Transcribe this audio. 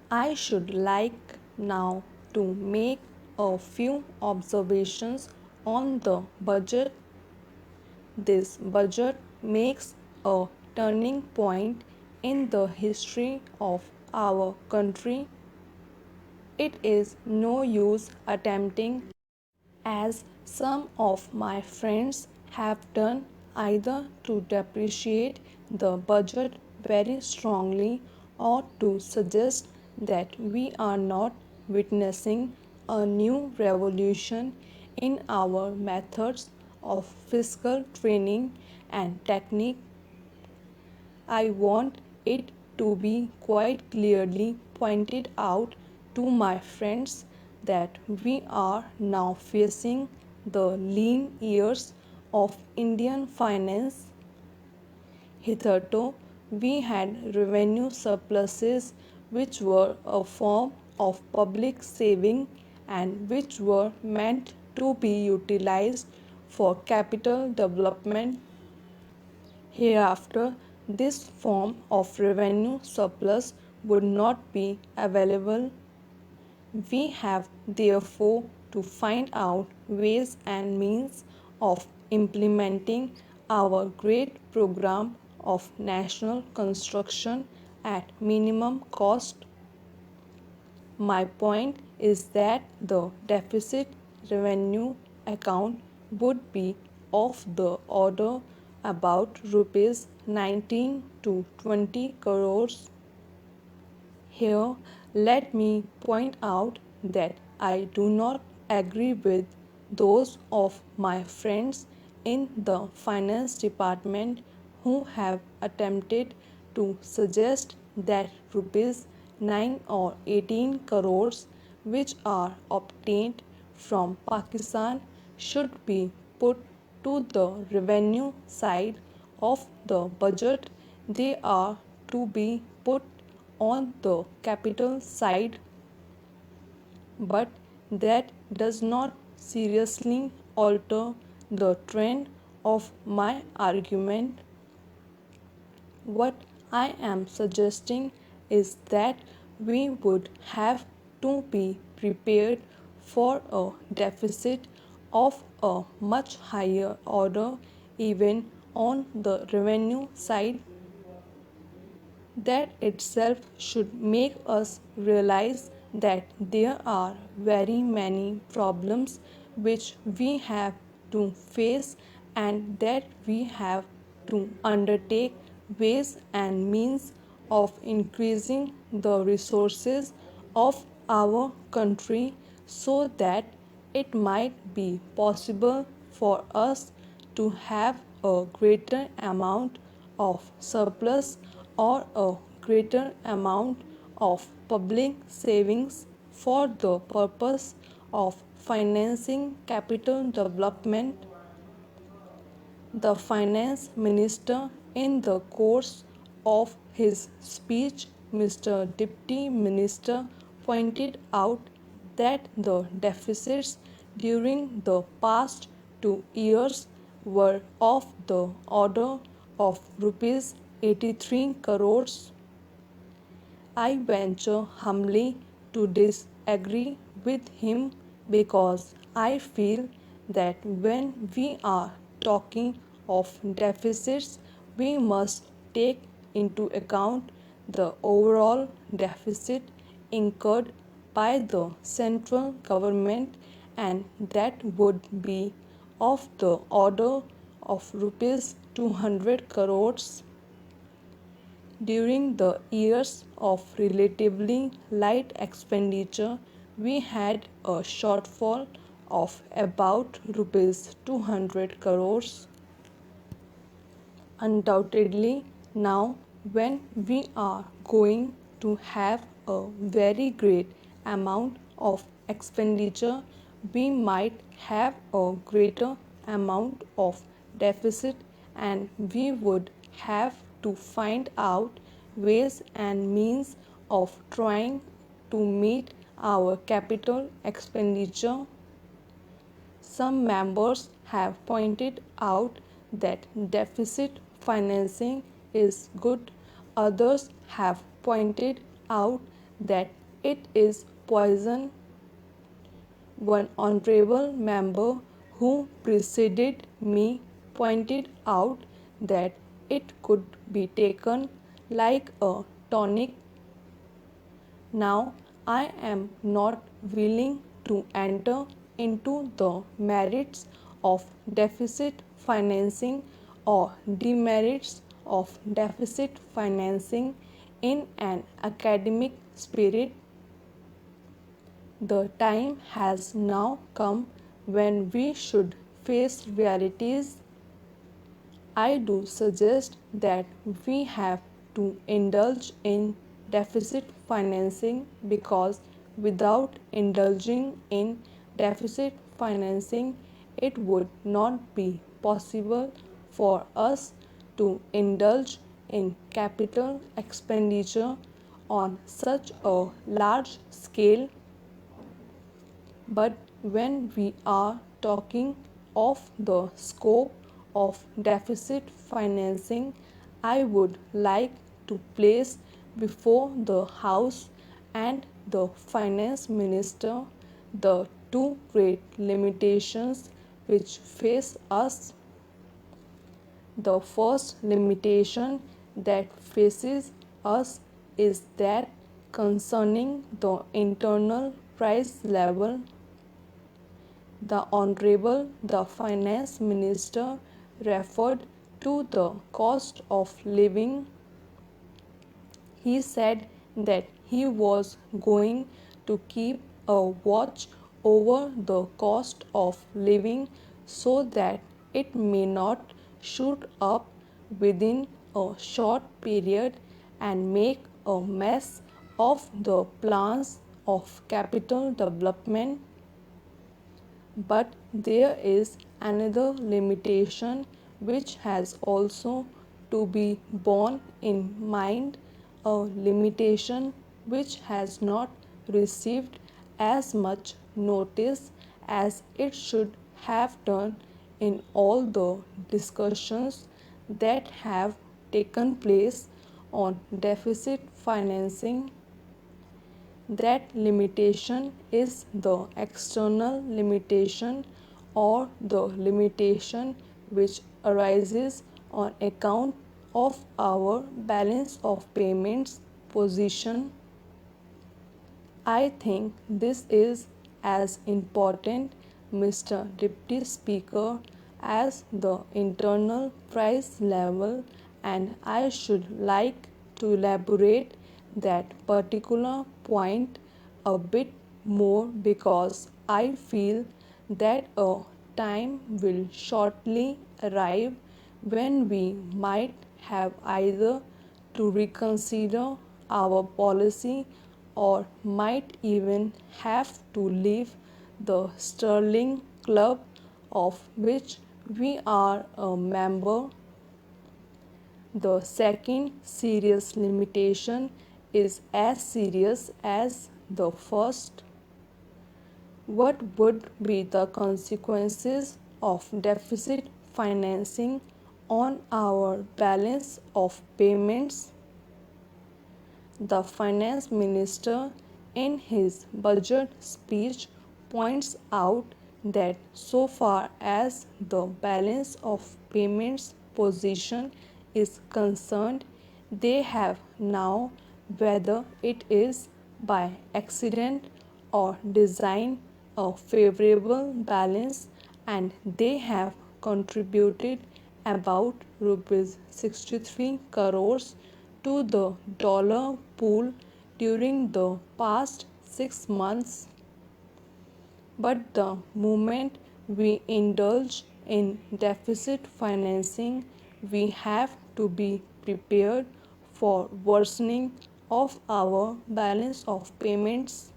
I should like now to make a few observations on the budget. This budget makes a turning point in the history of our country. It is no use attempting, as some of my friends have done, either to depreciate the budget very strongly or to suggest that we are not witnessing a new revolution in our methods of fiscal training and technique. I want it to be quite clearly pointed out to my friends that we are now facing the lean years of Indian finance. Hitherto, we had revenue surpluses which were a form of public saving and which were meant to be utilized for capital development. Hereafter, this form of revenue surplus would not be available. We have therefore to find out ways and means of implementing our great program of national construction at minimum cost. My point is that the deficit revenue account would be of the order about rupees 19 to 20 crores. Here, let me point out that I do not agree with those of my friends in the finance department who have attempted to suggest that rupees 9 or 18 crores which are obtained from Pakistan should be put to the revenue side of the budget. They are to be put on the capital side, but that does not seriously alter the trend of my argument. What I am suggesting is that we would have to be prepared for a deficit of a much higher order even on the revenue side. That itself should make us realize that there are very many problems which we have to face and that we have to undertake ways and means of increasing the resources of our country so that it might be possible for us to have a greater amount of surplus or a greater amount of public savings for the purpose of financing capital development. The finance minister, in the course of his speech, Mr. Deputy Minister, pointed out that the deficits during the past 2 years were of the order of rupees 83 crores. I venture humbly to disagree with him because I feel that when we are talking of deficits, we must take into account the overall deficit incurred by the central government, and that would be of the order of rupees 200 crores. During the years of relatively light expenditure, we had a shortfall of about rupees 200 crores. Undoubtedly, now when we are going to have a very great amount of expenditure, we might have a greater amount of deficit, and we would have to find out ways and means of trying to meet our capital expenditure. Some members have pointed out that deficit financing is good. Others have pointed out that it is poison. One honorable member who preceded me pointed out that it could be taken like a tonic. Now, I am not willing to enter into the merits of deficit financing or demerits of deficit financing in an academic spirit. The time has now come when we should face realities. I do suggest that we have to indulge in deficit financing because without indulging in deficit financing, it would not be possible for us to indulge in capital expenditure on such a large scale. But when we are talking of the scope of deficit financing, I would like to place before the House and the Finance Minister the two great limitations which face us. The first limitation that faces us is that concerning the internal price level. The Honorable the Finance Minister referred to the cost of living. He said that he was going to keep a watch over the cost of living so that it may not shoot up within a short period and make a mess of the plans of capital development. But there is another limitation which has also to be borne in mind, a limitation which has not received as much notice as it should have done in all the discussions that have taken place on deficit financing. That limitation is the external limitation or the limitation which arises on account of our balance of payments position. I think this is as important, Mr. Deputy Speaker, as the internal price level, and I should like to elaborate that particular point a bit more because I feel that a time will shortly arrive when we might have either to reconsider our policy or might even have to leave the sterling club of which we are a member. The second serious limitation is as serious as the first. What would be the consequences of deficit financing on our balance of payments? The Finance Minister in his budget speech points out that so far as the balance of payments position is concerned, they have now, whether it is by accident or design, a favorable balance, and they have contributed about rupees 63 crores to the dollar pool during the past 6 months. But the moment we indulge in deficit financing, we have to be prepared for worsening of our balance of payments.